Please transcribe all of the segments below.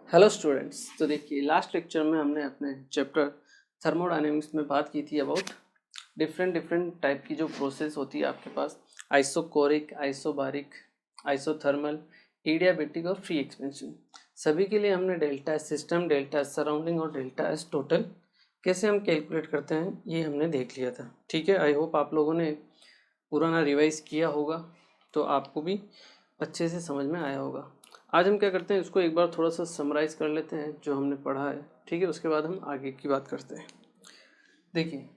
Hello students. तो देखिए, last lecture में हमने अपने चैप्टर थर्मोडायनेमिक्स में बात की थी अबाउट डिफरेंट टाइप की जो प्रोसेस होती है आपके पास, आइसोकोरिक, आइसोबारिक, आइसोथर्मल, एडियाबेटिक और फ्री एक्सपेंशन। सभी के लिए हमने delta S system, delta S surrounding और डेल्टा एस टोटल कैसे हम कैलकुलेट करते हैं ये हमने देख लिया था। ठीक है, आई होप आप लोगों ने पुराना रिवाइज किया होगा तो आपको भी अच्छे से समझ में आया होगा। आज हम क्या करते हैं, इसको एक बार थोड़ा सा समराइज़ कर लेते हैं जो हमने पढ़ा है। ठीक है, उसके बाद हम आगे की बात करते हैं। देखिए,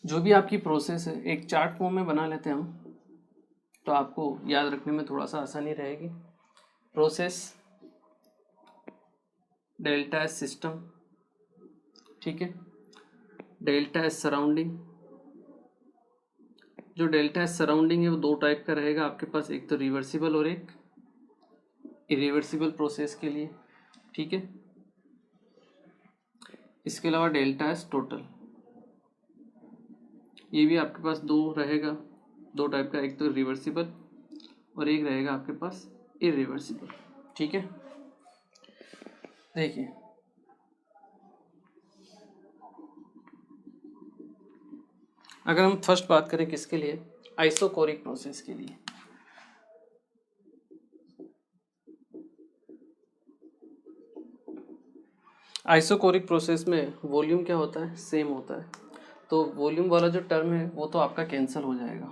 जो भी आपकी प्रोसेस है एक चार्ट फॉर्म में बना लेते हैं हम, तो आपको याद रखने में थोड़ा सा आसानी रहेगी। प्रोसेस, डेल्टा एस सिस्टम, ठीक है, डेल्टा एस सराउंडिंग। जो डेल्टा एस सराउंडिंग है वो दो टाइप का रहेगा आपके पास, एक तो रिवर्सिबल और एक इरिवर्सिबल प्रोसेस के लिए। ठीक है, इसके अलावा डेल्टा एस टोटल, ये भी आपके पास दो रहेगा, दो टाइप का, एक तो रिवर्सिबल और एक रहेगा आपके पास इरिवर्सिबल। ठीक है, देखिए अगर हम फर्स्ट बात करें किसके लिए, आइसोकोरिक प्रोसेस के लिए। आइसोकोरिक प्रोसेस में वॉल्यूम क्या होता है, सेम होता है, तो वॉल्यूम वाला जो टर्म है वो तो आपका कैंसिल हो जाएगा।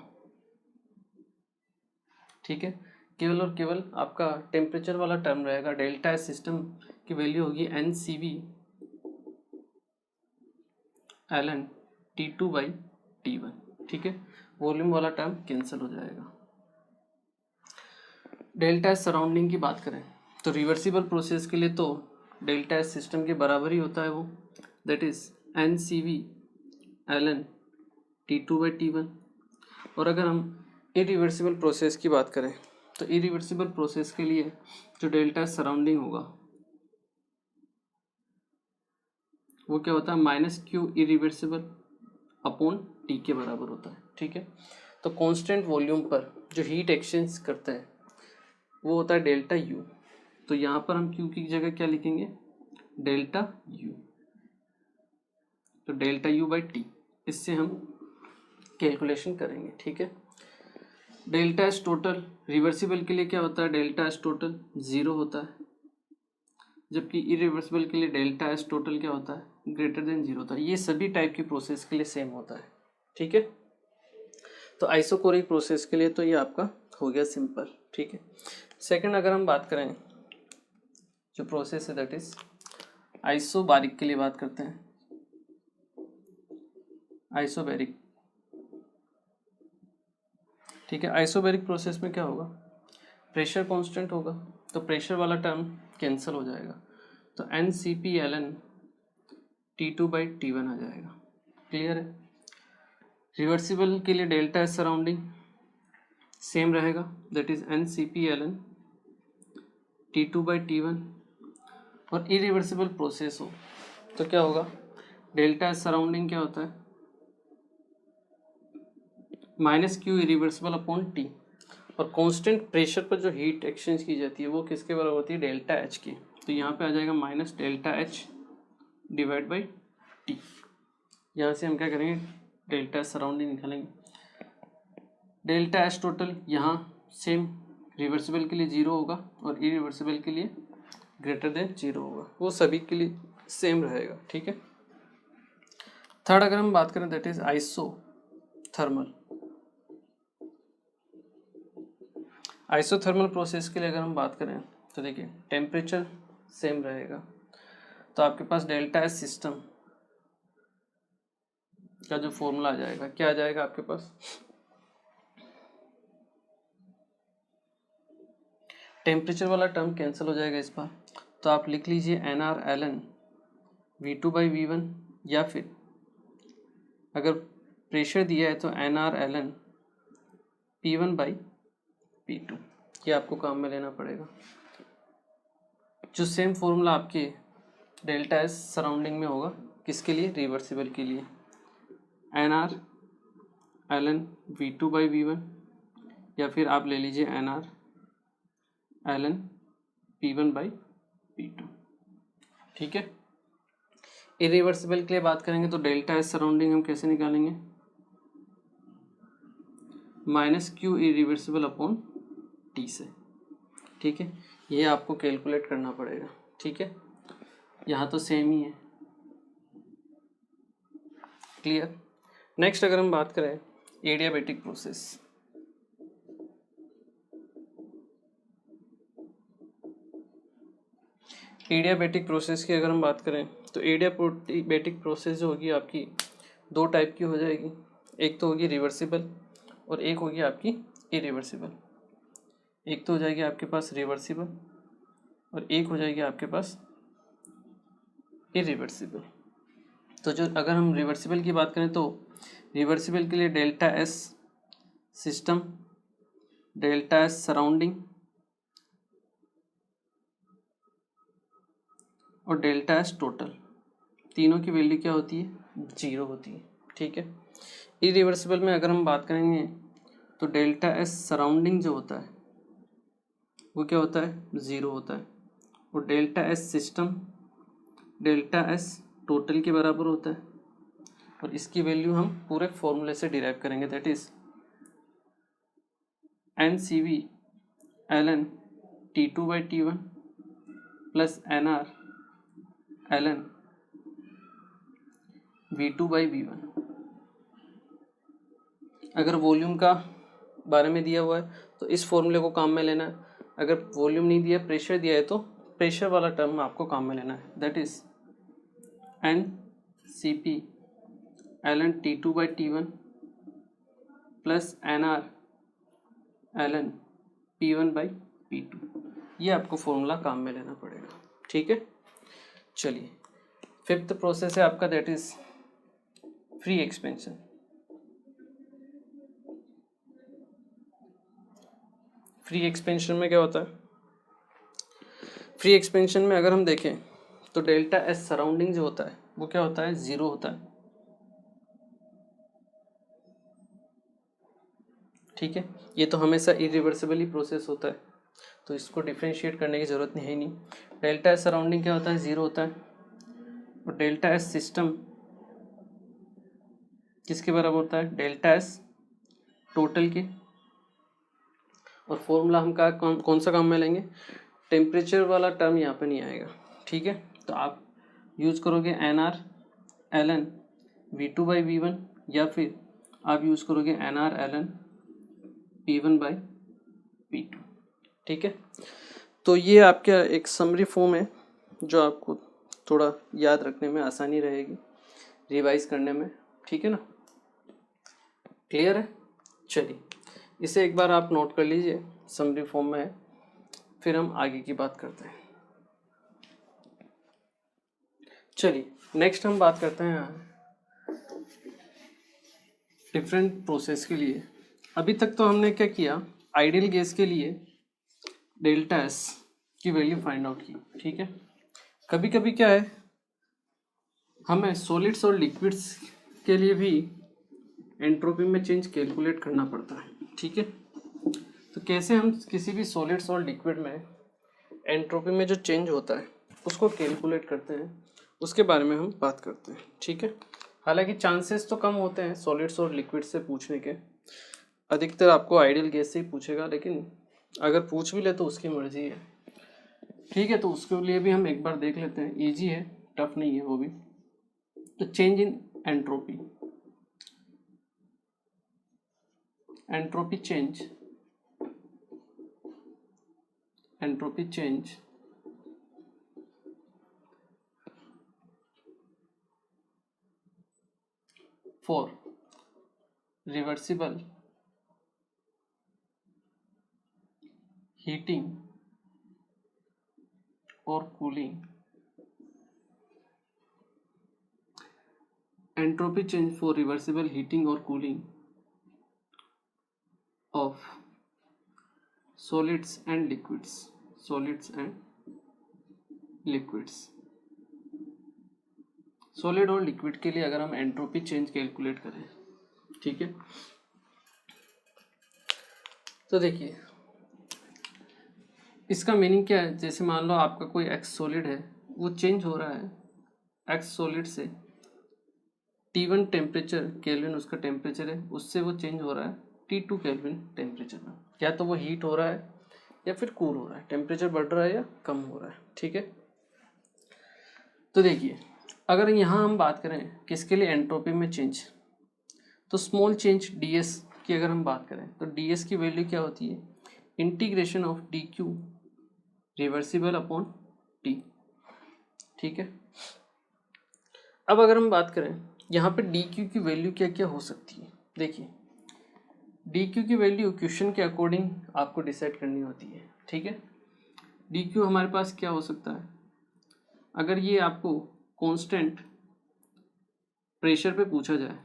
ठीक है, केवल और केवल आपका टेम्परेचर वाला टर्म रहेगा। डेल्टा एस सिस्टम की वैल्यू होगी N C V L N T two by T one. ठीक है, वॉल्यूम वाला टर्म कैंसिल हो जाएगा। डेल्टा एस सराउंडिंग की बात करें तो रिवर्सिबल प्रोसेस के लिए तो डेल्टा एस सिस्टम के बराबर ही होता है वो, that is N C V L N T two by T one. और अगर हम इरिवर्सिबल प्रोसेस की बात करें तो इरिवर्सिबल प्रोसेस के लिए जो डेल्टा एस सराउंडिंग होगा वो क्या होता है, minus Q irreversible upon T के बराबर होता है। ठीक है, तो कांस्टेंट वॉल्यूम पर जो हीट एक्सचेंज करता है वो होता है डेल्टा यू। तो यहाँ पर हम क्यू की जगह क्या लिखेंगे, डेल्टा यू। तो डेल्टा यू बाई टी, इससे हम कैलकुलेशन करेंगे। ठीक है, डेल्टा एस टोटल रिवर्सिबल के लिए क्या होता है, डेल्टा एस टोटल जीरो होता है, जबकि इरिवर्सिबल के लिए डेल्टा एस टोटल क्या होता है, ग्रेटर देन जीरो होता है। ये सभी टाइप की प्रोसेस के लिए सेम होता है। ठीक है, तो आइसोकोरिक प्रोसेस के लिए तो ये आपका हो गया सिंपल। ठीक है, सेकंड अगर हम बात करें जो प्रोसेस है दैट इज आइसोबारिक के लिए बात करते हैं। आइसोबैरिक, ठीक है, आइसोबैरिक प्रोसेस में क्या होगा, प्रेशर कांस्टेंट होगा, तो प्रेशर वाला टर्म कैंसिल हो जाएगा, तो N C P L N T two by T one आ जाएगा। क्लियर है। रिवर्सिबल के लिए डेल्टा एस सराउंडिंग सेम रहेगा, that is N C P L N T two by T one. और इरिवर्सिबल प्रोसेस हो तो क्या होगा, डेल्टा एस सराउंडिंग क्या होता है, minus Q irreversible upon T, और कांस्टेंट प्रेशर पर जो हीट एक्सचेंज की जाती है वो किसके बराबर होती है, डेल्टा एच की। तो यहाँ पे आ जाएगा minus delta H divide by T. यहाँ से हम क्या करेंगे, डेल्टा एस सराउंडिंग निकालेंगे। डेल्टा एच टोटल यहाँ सेम, रिवर्सिबल के लिए जीरो होगा और इरिवर्सिबल के लिए ग्रेटर देन जीरो होगा, वो सभी के लिए सेम रहेगा। ठीक है, थर्ड अगर हम बात करें that is iso thermal. Isothermal process के लिए अगर हम बात करें तो देखिए टेम्परेचर सेम रहेगा, तो आपके पास डेल्टा एस सिस्टम का जो फॉर्मूला आ जाएगा क्या आ जाएगा आपके पास, टेम्परेचर वाला टर्म कैंसिल हो जाएगा इस बार, तो आप लिख लीजिए N R L N V two by V one, या फिर अगर प्रेशर दिया है तो N R L N P one by P two, ये आपको काम में लेना पड़ेगा। जो सेम फॉर्मूला आपके डेल्टा एस सराउंडिंग में होगा किसके लिए, रिवर्सिबल के लिए, N R L N V two by V one, या फिर आप ले लीजिए N R L N P one by P2। ठीक है, इरिवर्सिबल के लिए बात करेंगे तो डेल्टा एस सराउंडिंग हम कैसे निकालेंगे, minus Q irreversible upon T से। ठीक है, ये आपको कैलकुलेट करना पड़ेगा। ठीक है, यहाँ तो सेम ही है। क्लियर। नेक्स्ट अगर हम बात करें एडियाबैटिक प्रोसेस, एडियाबैटिक प्रोसेस की अगर हम बात करें तो एडियाबैटिक प्रोसेस जो होगी आपकी दो टाइप की हो जाएगी, एक तो होगी रिवर्सिबल और एक होगी आपकी इरिवर्सिबल। एक तो हो जाएगी आपके पास रिवर्सिबल और एक हो जाएगी आपके पास इरिवर्सिबल। तो जो अगर हम रिवर्सिबल की बात करें तो रिवर्सिबल के लिए delta S system, delta S surrounding और डेल्टा एस टोटल, तीनों की वैल्यू क्या होती है, 0 होती है। ठीक है, इरिवर्सिबल में अगर हम बात करेंगे तो डेल्टा एस सराउंडिंग जो होता है वो क्या होता है, 0 होता है, और delta S system delta S total के बराबर होता है, और इसकी वैल्यू हम पूरे फॉर्मूले से डिराइव करेंगे, that is N C V L N T two by T one plus N R L N V two by V one. अगर वॉल्यूम का बारे में दिया हुआ है तो इस फॉर्मूले को काम में लेना है, अगर वॉल्यूम नहीं दिया, प्रेशर दिया है तो प्रेशर वाला टर्म आपको काम में लेना है, that is N C P L N T two by T one plus N R L N P one by P two. ये आपको फॉर्मूला काम में लेना पड़ेगा। ठीक है, चलिए फिफ्थ प्रोसेस है आपका, that is free expansion. Free expansion में क्या होता है, फ्री एक्सपेंशन में अगर हम देखें तो डेल्टा एस सराउंडिंग जो होता है वो क्या होता है, 0 होता है। ठीक है, ये तो हमेशा इरिवर्सिबली प्रोसेस होता है तो इसको डिफ्रेंशिएट करने की ज़रूरत नहीं है नहीं। डेल्टा एस सराउंडिंग क्या होता है, 0 होता है, और डेल्टा एस सिस्टम किसके बराबर होता है, डेल्टा एस टोटल के, और फॉर्मूला हम कौन सा काम में लेंगे, टेम्परेचर वाला टर्म यहाँ पे नहीं आएगा। ठीक है, तो आप यूज़ करोगे N R L N V two by V one, या फिर आप यूज़ करोगे N R L N P one by P two. ठीक है, तो ये आपका एक समरी फॉर्म है जो आपको थोड़ा याद रखने में आसानी रहेगी, रिवाइज करने में। ठीक है ना, क्लियर है। चलिए इसे एक बार आप नोट कर लीजिए, समरी फॉर्म में है, फिर हम आगे की बात करते हैं। चलिए नेक्स्ट हम बात करते हैं डिफरेंट प्रोसेस के लिए। अभी तक तो हमने क्या किया, आइडियल गैस के लिए डेल्टा एस की वैल्यू फाइंड आउट की। ठीक है, कभी कभी क्या है, हमें सॉलिड्स और लिक्विड्स के लिए भी एंट्रोपी में चेंज कैलकुलेट करना पड़ता है। ठीक है, तो कैसे हम किसी भी सॉलिड्स और लिक्विड में एंट्रोपी में जो चेंज होता है उसको कैलकुलेट करते हैं, उसके बारे में हम बात करते हैं। ठीक है, हालांकि चांसेस तो कम होते हैं सॉलिड्स और लिक्विड से पूछने के, अधिकतर आपको आइडियल गैस से ही पूछेगा, लेकिन अगर पूछ भी ले तो उसकी मर्जी है। ठीक है, तो उसके लिए भी हम एक बार देख लेते हैं, इजी है, टफ नहीं है वो भी। तो change in entropy, entropy change, entropy change for reversible heating और cooling, entropy change for reversible heating और cooling of solids and liquids, solids and liquids। Solid और लिक्विड के लिए अगर हम एंट्रोपी चेंज कैलकुलेट करें, ठीक है, तो देखिए इसका मीनिंग क्या है, जैसे मान लो आपका कोई एक्स सॉलिड है, वो चेंज हो रहा है एक्स सॉलिड से T1 टेम्परेचर, केल्विन उसका टेम्परेचर है, उससे वो चेंज हो रहा है T2 केल्विन टेम्परेचर में। या तो वो हीट हो रहा है या फिर कूल हो रहा है, टेम्परेचर बढ़ रहा है या कम हो रहा है। ठीक है, तो देखिए अगर यहाँ हम बात करें किसके लिए, एंट्रोपी में चेंज, तो स्मॉल चेंज ds की अगर हम बात करें तो ds की वैल्यू क्या होती है, integration of dq reversible upon t। ठीक है, अब अगर हम बात करें यहाँ पे dq की वैल्यू क्या क्या हो सकती है, देखिए dq की वैल्यू क्वेश्चन के अकॉर्डिंग आपको डिसाइड करनी होती है। ठीक है, dq हमारे पास क्या हो सकता है, अगर ये आपको कांस्टेंट प्रेशर पे पूछा जाए,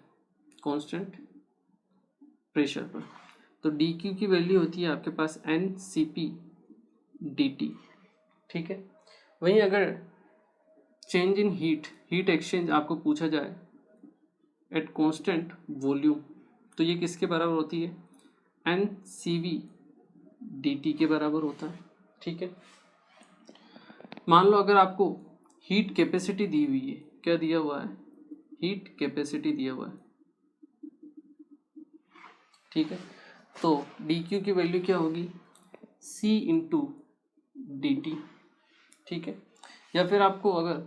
कांस्टेंट प्रेशर पर, तो dq की वैल्यू होती है आपके पास NCP dt। ठीक है, वहीं अगर चेंज इन हीट एक्सचेंज आपको पूछा जाए एट कांस्टेंट वॉल्यूम, तो ये किसके बराबर होती है, NCV dt के बराबर होता है। ठीक है, मान लो अगर आपको हीट कैपेसिटी दी हुई है, क्या दिया हुआ है, हीट कैपेसिटी दिया हुआ है। ठीक है, तो dq की वैल्यू क्या होगी, C इंटू डी टी। ठीक है, या फिर आपको अगर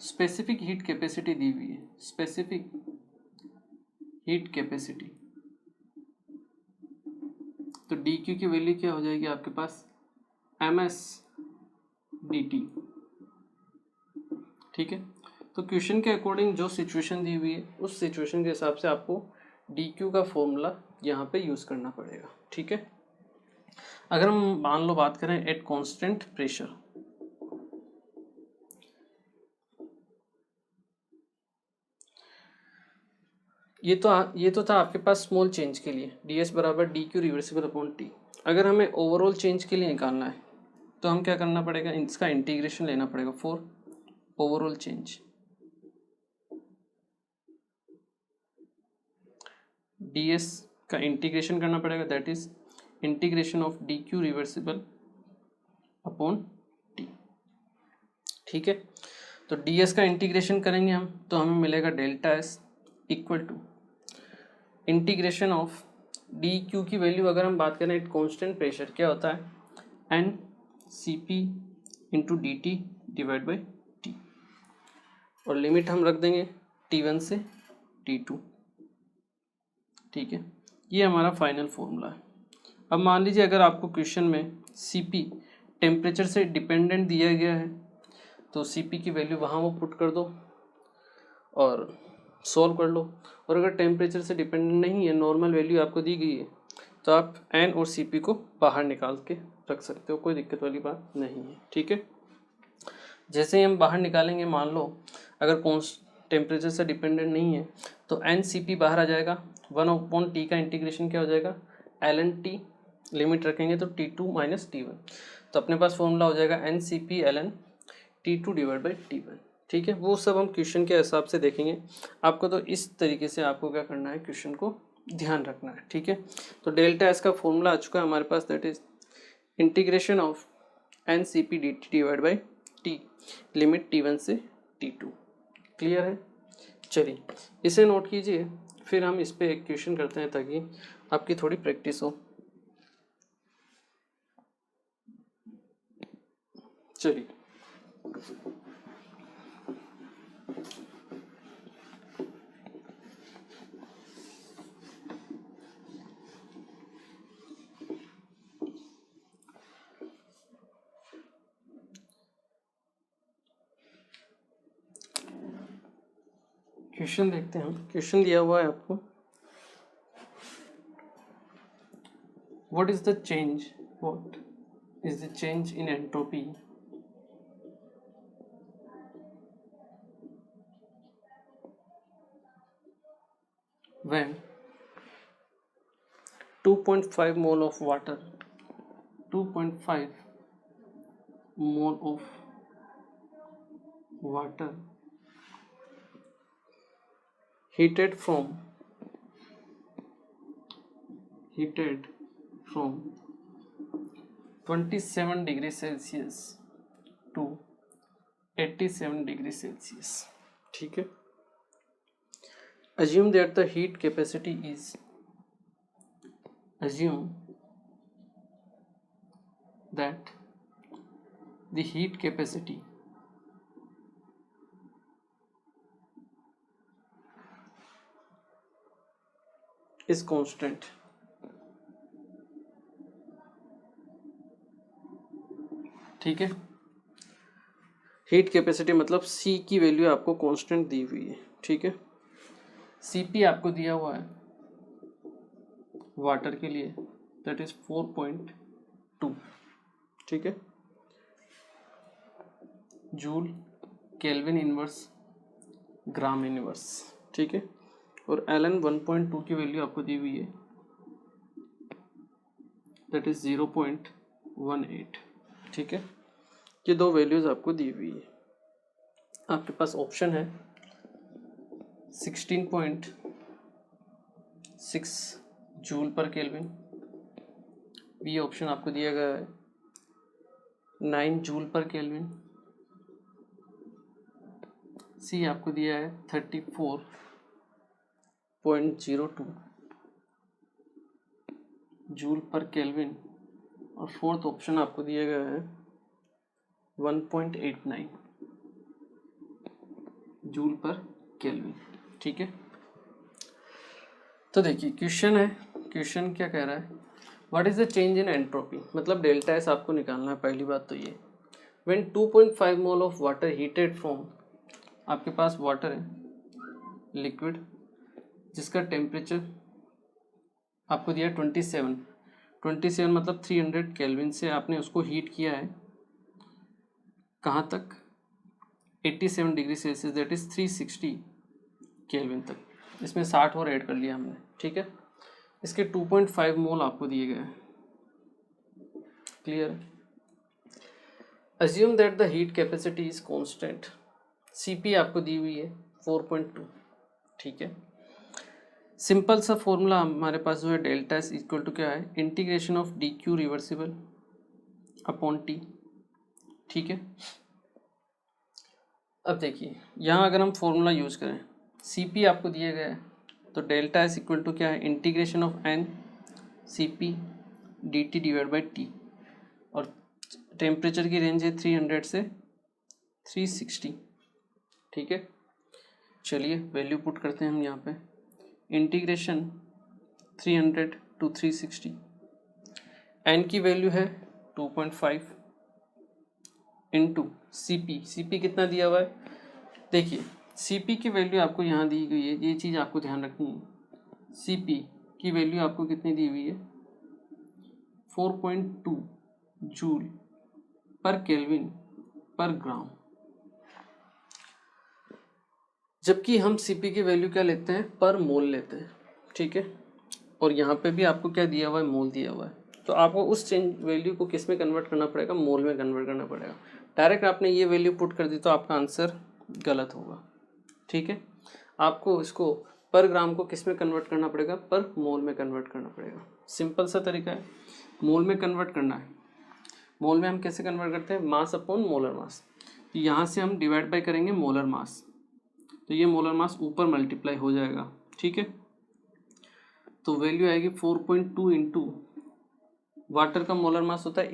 स्पेसिफिक हीट कैपेसिटी दी हुई है, स्पेसिफिक हीट कैपेसिटी, तो dq की वैल्यू क्या हो जाएगी आपके पास, ms dt। ठीक है, तो क्वेश्चन के अकॉर्डिंग जो सिचुएशन दी हुई है उस सिचुएशन के हिसाब से आपको dq का फॉर्मूला यहाँ पे यूज़ करना पड़ेगा। ठीक है, अगर हम मान लो बात करें एट कांस्टेंट प्रेशर, ये तो था आपके पास स्मॉल चेंज के लिए ds बराबर dq रिवर्सिबल अपॉन t। अगर हमें ओवरऑल चेंज के लिए निकालना है तो हम क्या करना पड़ेगा, इसका इंटीग्रेशन लेना पड़ेगा फॉर ओवरऑल चेंज। ds का इंटीग्रेशन करना पड़ेगा, that is integration of dq reversible upon t। ठीक है, तो ds का इंटीग्रेशन करेंगे हम तो हमें मिलेगा delta s equal to integration of dq की वैल्यू अगर हम बात करें एट कांस्टेंट प्रेशर क्या होता है, NCP into D T divide by T, और लिमिट हम रख देंगे T1 से T2। ठीक है, ये हमारा फाइनल फॉर्मूला है। अब मान लीजिए अगर आपको क्वेश्चन में CP टेम्परेचर से डिपेंडेंट दिया गया है तो CP की वैल्यू वहाँ वो पुट कर दो और सॉल्व कर लो, और अगर टेम्परेचर से डिपेंडेंट नहीं है, नॉर्मल वैल्यू आपको दी गई है, तो आप N और CP को बाहर निकाल के रख सकते हो, कोई दिक्कत वाली बात नहीं है। ठीक है, जैसे ही हम बाहर निकालेंगे, मान लो अगर टेम्परेचर से डिपेंडेंट नहीं है तो NCP बाहर आ जाएगा, 1/t का इंटीग्रेशन क्या हो जाएगा, ln t, लिमिट रखेंगे तो T2 माइनस T1, तो अपने पास फॉर्मूला हो जाएगा NCP ln T2 divide by T1। ठीक है, वो सब हम क्वेश्चन के हिसाब से देखेंगे, आपको तो इस तरीके से आपको क्या करना है, क्वेश्चन को ध्यान रखना है। ठीक है, तो डेल्टा एस का फॉर्मूला आ चुका है हमारे पास, that is integration of NCP dt divide by T, limit T1 से T2। क्लियर है, चलिए इसे नोट कीजिए, फिर हम इस पे एक क्वेश्चन करते हैं ताकि आपकी थोड़ी प्रैक्टिस हो। चलिए क्वेश्चन देखते हैं, क्वेश्चन दिया हुआ है आपको, what is the change in entropy when 2.5 mole of water 2.5 mole of water heated from 12 27 degree Celsius to 87 degree Celsius, ठीक है। assume that the heat capacity is assume that the heat capacity is constant, ठीक है। Heat capacity मतलब C की value आपको constant दी हुई है, ठीक है। Cp आपको दिया हुआ है वाटर के लिए, दैट इज 4.2, ठीक है। जूल केल्विन इनवर्स ग्राम इनवर्स, ठीक है। और Ln 1.2 की वैल्यू आपको दी हुई है, दैट इज 0.18, ठीक है। ये दो वैल्यूज आपको दी हुई है। आपके पास ऑप्शन है 16.6 joule per kelvin, B option आपको दिया गया है 9 जूल पर केल्विन, सी आपको दिया है 34.02 जूल पर केल्विन, और फोर्थ ऑप्शन आपको दिया गया है 1.89 जूल पर केल्विन, ठीक है। तो देखिए क्वेश्चन है, क्वेश्चन क्या कह रहा है, what is the change in entropy, मतलब डेल्टा एस आपको निकालना है। पहली बात तो ये, when 2.5 mole of water heated from, आपके पास वाटर है लिक्विड जिसका टेम्परेचर आपको दिया 27 मतलब 300 केल्विन से आपने उसको हीट किया है कहाँ तक, 87 degree Celsius, that is 360 kelvin तक। इसमें 60 और ऐड कर लिया हमने, ठीक है। इसके 2.5 मोल आपको दिए गए हैं, clear. Assume that the heat capacity is constant, Cp आपको दी हुई है 4.2, ठीक है। सिंपल सा फॉर्मूला हमारे पास जो है डेल्टा एस इक्वल टू क्या है, integration of D Q reversible upon T, ठीक है। अब देखिए यहाँ अगर हम फॉर्मूला यूज करें, Cp आपको दिया गया है तो डेल्टा एस इक्वल टू क्या है, integration of n Cp dt divide by T, और टेम्परेचर की रेंज है 300 से 360, ठीक है। चलिए वैल्यू पुट करते हैं हम यहाँ पे, इंटीग्रेशन 300 टू 360, n की वैल्यू है 2.5 इंटू Cp कितना दिया हुआ है, देखिए Cp की वैल्यू आपको यहाँ दी गई है, ये चीज़ आपको ध्यान रखनी है। Cp की वैल्यू आपको कितनी दी हुई है, 4.2 जूल पर केल्विन पर ग्राम, जबकि हम Cp की वैल्यू क्या लेते हैं, पर मोल लेते हैं, ठीक है। और यहाँ पे भी आपको क्या दिया हुआ है, मोल दिया हुआ है, तो आपको उस चेंज वैल्यू को किस में कन्वर्ट करना पड़ेगा, मोल में कन्वर्ट करना पड़ेगा। डायरेक्ट आपने ये वैल्यू पुट कर दी तो आपका आंसर गलत होगा, ठीक है। आपको इसको पर ग्राम को किस में कन्वर्ट करना पड़ेगा, पर मोल में कन्वर्ट करना पड़ेगा। सिंपल सा तरीका है, मोल में कन्वर्ट करना है। मोल में हम कैसे कन्वर्ट करते हैं, मास अपॉन मोलर मास, तो यहाँ से हम डिवाइड बाई करेंगे मोलर मास, तो ये मोलर मास ऊपर मल्टीप्लाई हो जाएगा, ठीक है। तो वैल्यू आएगी 4.2 इंटू वाटर का मोलर मास होता है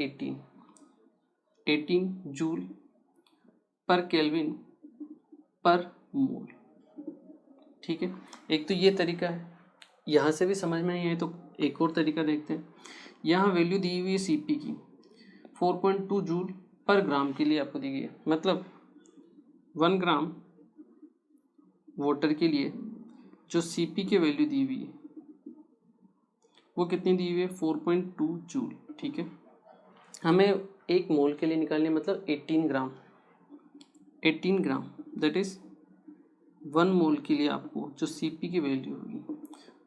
18 जूल पर केल्विन पर मोल, ठीक है। एक तो ये तरीका है, यहाँ से भी समझ में नहीं आए तो एक और तरीका देखते हैं। यहाँ वैल्यू दी हुई है Cp की 4.2 जूल पर ग्राम के लिए आपको दी गई है, मतलब 1 ग्राम वाटर के लिए जो Cp की वैल्यू दी हुई है वो कितनी दी हुई है, 4.2 जूल, ठीक है। हमें एक मोल के लिए निकालनी है, मतलब 18 ग्राम दैट इज 1 मोल के लिए आपको जो Cp की वैल्यू होगी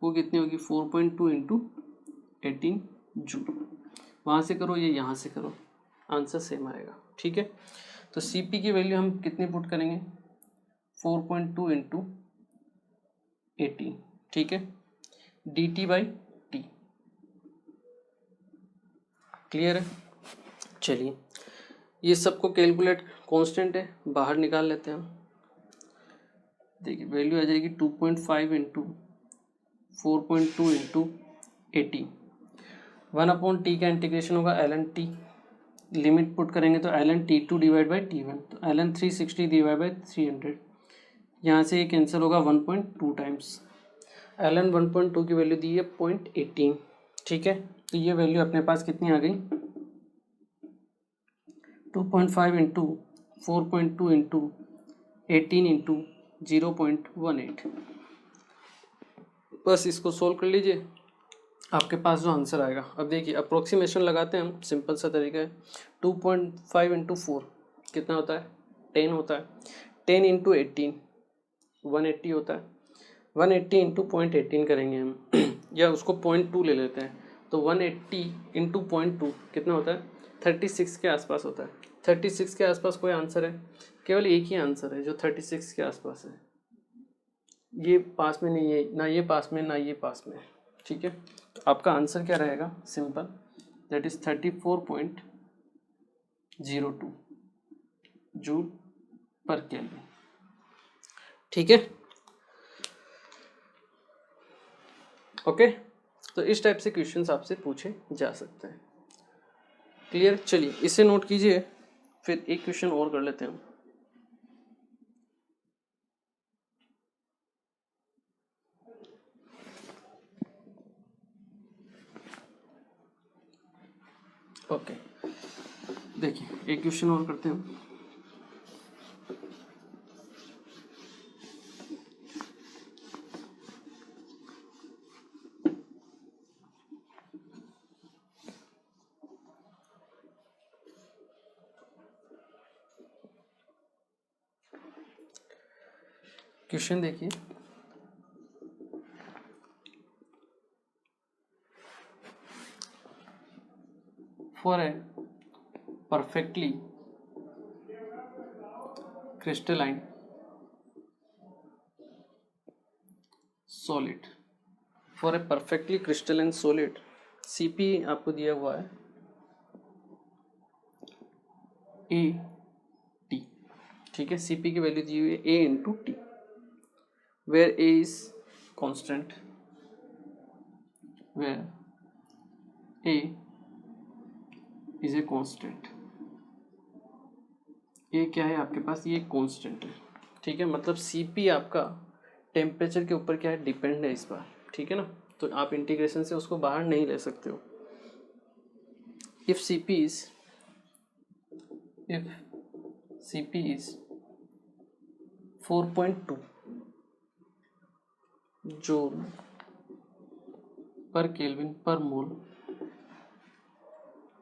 वो कितनी होगी, 4.2 इंटू 18 जूल। वहाँ से करो या यहाँ से करो, आंसर सेम आएगा, ठीक है। तो Cp की वैल्यू हम कितनी पुट करेंगे, 4.2 इंटू 18, ठीक है, dt बाई टी, क्लियर है। चलिए ये सबको कैलकुलेट, कांस्टेंट है बाहर निकाल लेते हैं हम। देखिए वैल्यू आ जाएगी 2.5 इंटू 4.2 इंटू 80। 1/t का इंटीग्रेशन होगा ln t, लिमिट पुट करेंगे तो ln t2 divide by t1, तो ln 360 डिवाइड बाई 300, यहाँ से ये कैंसिल होगा 1.2 टाइम्स। ln 1.2 की वैल्यू दी है 0.18, ठीक है। तो ये वैल्यू अपने पास कितनी आ गई, 2.5 इंटू 4.2 इंटू 18 इंटू 0.18। बस इसको सोल्व कर लीजिए, आपके पास जो आंसर आएगा। अब देखिए अप्रोक्सीमेशन लगाते हैं हम, सिंपल सा तरीका है। 2.5 इंटू 4 कितना होता है, 10 होता है। 10 इंटू 18 180 होता है। 180 इंटू 0.18 करेंगे हम या उसको 0.2 ले लेते हैं, तो 180 इंटू 0.2 कितना होता है, 36 के आसपास होता है। 36 के आसपास कोई आंसर है, केवल एक ही आंसर है जो 36 के आसपास है। ये पास में नहीं है, ना ये पास में, ना ये पास में, ठीक है। तो आपका आंसर क्या रहेगा, simple, that is 34.02 joule per kelvin, ठीक है। ओके, तो इस टाइप से क्वेश्चंस आपसे पूछे जा सकते हैं। क्लियर, चलिए इसे नोट कीजिए, फिर एक क्वेश्चन और कर लेते हैं हम। ओके देखिए एक क्वेश्चन और करते हैं। क्वेश्चन देखिए, for a perfectly crystalline solid, for a perfectly crystalline solid, Cp आपको दिया हुआ है A T, ठीक है। Cp की वैल्यू दी हुई है A into T, where A is constant, where A is a constant. ये क्या है आपके पास, ये कॉन्स्टेंट है, ठीक है। मतलब Cp आपका टेम्परेचर के ऊपर क्या है, डिपेंड है इस बार, ठीक है ना। तो आप इंटीग्रेशन से उसको बाहर नहीं ले सकते हो। If Cp is 4.2 joule per kelvin per मोल,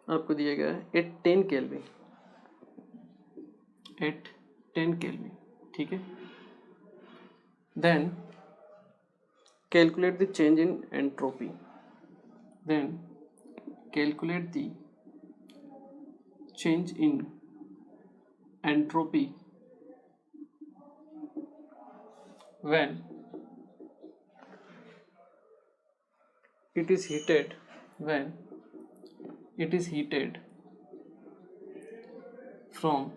आपको दिया गया है एट 10 केल्विन, ठीक है। Then calculate the change in entropy, change in entropy when it is heated from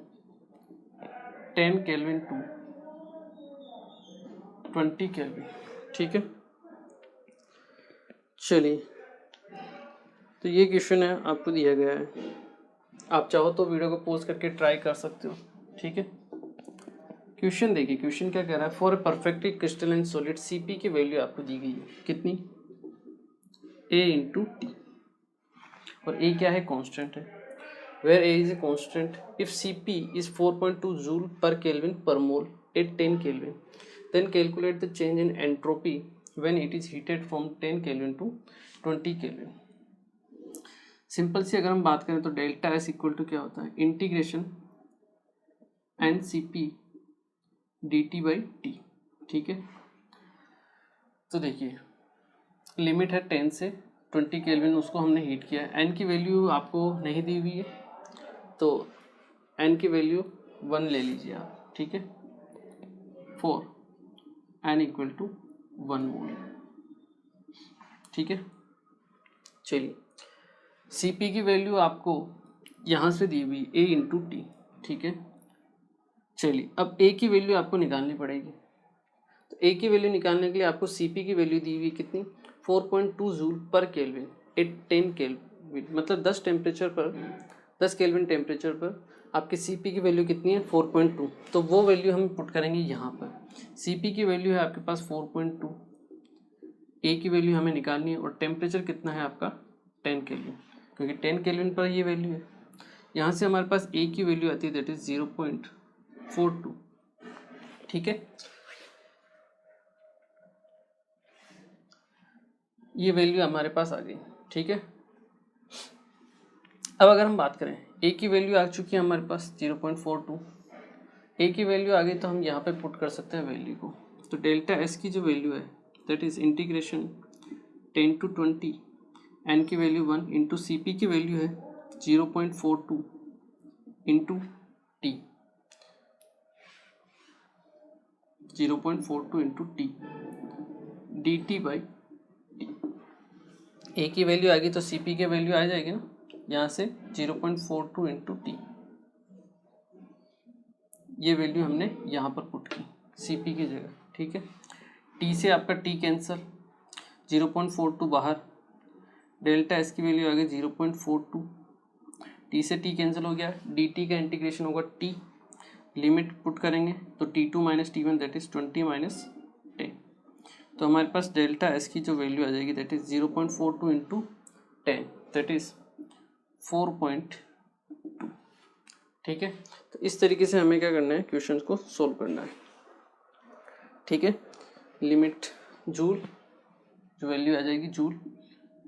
10 Kelvin to 20 Kelvin, ठीक है। चलिए तो ये क्वेश्चन है, आपको दिया गया है, आप चाहो तो वीडियो को पॉज करके ट्राई कर सकते हो, ठीक है। क्वेश्चन देखिए, क्वेश्चन क्या कह रहा है, for a perfectly crystalline solid Cp की वैल्यू आपको दी गई है कितनी, A इंटू टी, और A क्या है, कांस्टेंट है। Where A is a constant, if Cp is 4.2 joule per kelvin per mole at 10 kelvin, then calculate the change in entropy when it is heated from 10 kelvin to 20 kelvin. Simple सी अगर हम बात करें तो delta S equal to क्या होता है, integration N C P D T by T, ठीक है। तो देखिए लिमिट है 10 से 20 केल्विन, उसको हमने हीट किया है। एन की वैल्यू आपको नहीं दी हुई है, तो एन की वैल्यू 1 ले लीजिए आप, ठीक है, फॉर एन इक्वल टू 1 मोल, ठीक है। चलिए Cp की वैल्यू आपको यहाँ से दी हुई A इंटू टी, ठीक है। चलिए अब A की वैल्यू आपको निकालनी पड़ेगी। तो A की वैल्यू निकालने के लिए आपको CP की वैल्यू दी हुई कितनी, 4.2 joule per kelvin eight 10 kelvin, मतलब 10 केल्विन टेम्परेचर पर आपके CP की वैल्यू कितनी है, 4.2। तो वो वैल्यू हम पुट करेंगे यहाँ पर। CP की वैल्यू है आपके पास 4.2, A की वैल्यू हमें निकालनी है, और टेम्परेचर कितना है आपका 10 केल्विन, क्योंकि 10 केल्विन पर ये वैल्यू है। यहाँ से हमारे पास A की वैल्यू आती है दैट इज 0.42, ठीक है। ये वैल्यू हमारे पास आ गई, ठीक है। अब अगर हम बात करें A की वैल्यू आ चुकी है हमारे पास 0.42, A की वैल्यू आ गई तो हम यहाँ पे पुट कर सकते हैं वैल्यू को। तो डेल्टा S की जो वैल्यू है that is integration 10 to 20 n की वैल्यू 1 इंटू CP की वैल्यू है 0.42 into T, 0.42 into T D T by T. A की वैल्यू आ गई तो CP की वैल्यू आ जाएगी ना, यहाँ से 0.42 इंटू टी, ये वैल्यू हमने यहाँ पर पुट की CP की जगह, ठीक है। टी से आपका टी कैंसल, 0.42 बाहर, डेल्टा S की वैल्यू आ गई 0.42, टी से टी कैंसिल हो गया, डी टी का इंटीग्रेशन होगा टी, लिमिट पुट करेंगे तो T2 minus T1 that is 20 minus 10। तो हमारे पास डेल्टा S की जो वैल्यू आ जाएगी that is 0.42 into 10 that is 4.2, ठीक है। तो इस तरीके से हमें क्या करना है, क्वेश्चन को सोल्व करना है, ठीक है। लिमिट जूल, जो वैल्यू आ जाएगी joule,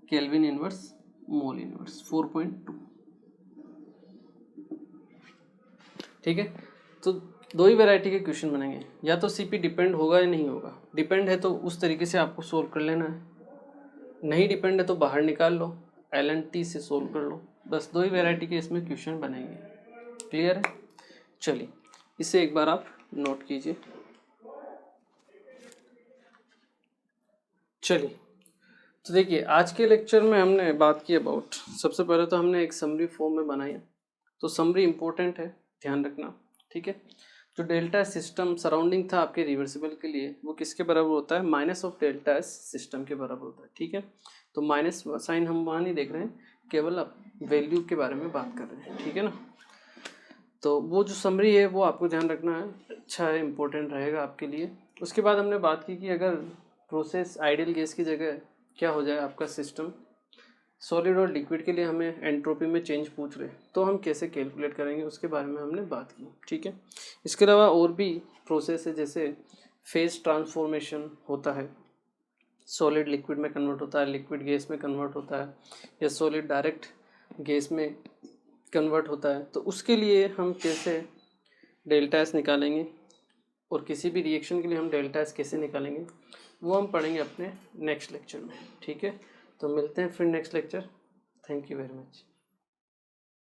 kelvin inverse, mole inverse 4.2, ठीक है। तो दो ही वैरायटी के क्वेश्चन बनेंगे, या तो CP डिपेंड होगा या नहीं होगा। डिपेंड है तो उस तरीके से आपको सोल्व कर लेना है, नहीं डिपेंड है तो बाहर निकाल लो, LNT से सोल्व कर लो। बस दो ही वैरायटी के इसमें क्वेश्चन बनेंगे, क्लियर है। चलिए इसे एक बार आप नोट कीजिए। चलिए तो देखिए आज के लेक्चर में हमने बात की अबाउट, सबसे पहले तो हमने एक समरी फॉर्म में बनाई, तो समरी इंपॉर्टेंट है, ध्यान रखना, ठीक है। जो डेल्टा सिस्टम सराउंडिंग था आपके रिवर्सिबल के लिए, वो किसके बराबर होता है, minus of delta S system के बराबर होता है, ठीक है। तो माइनस साइन हम वहाँ नहीं देख रहे हैं, केवल अब वैल्यू के बारे में बात कर रहे हैं, ठीक है ना। तो वो जो समरी है वो आपको ध्यान रखना है, अच्छा है, इंपॉर्टेंट रहेगा आपके लिए। उसके बाद हमने बात की कि अगर प्रोसेस आइडियल गैस की जगह क्या हो जाए आपका सिस्टम सॉलिड और लिक्विड के लिए हमें एंट्रोपी में चेंज पूछ रहे, तो हम कैसे कैलकुलेट करेंगे उसके बारे में हमने बात की, ठीक है। इसके अलावा और भी प्रोसेस है, जैसे फेज ट्रांसफॉर्मेशन होता है, सॉलिड लिक्विड में कन्वर्ट होता है, लिक्विड गैस में कन्वर्ट होता है, या सॉलिड डायरेक्ट गैस में कन्वर्ट होता है। तो उसके लिए हम कैसे डेल्टा एस निकालेंगे, और किसी भी रिएक्शन के लिए हम डेल्टा एस कैसे निकालेंगे, वो हम पढ़ेंगे अपने नेक्स्ट लेक्चर में, ठीक है। तो मिलते हैं फिर next lecture. Thank you very much.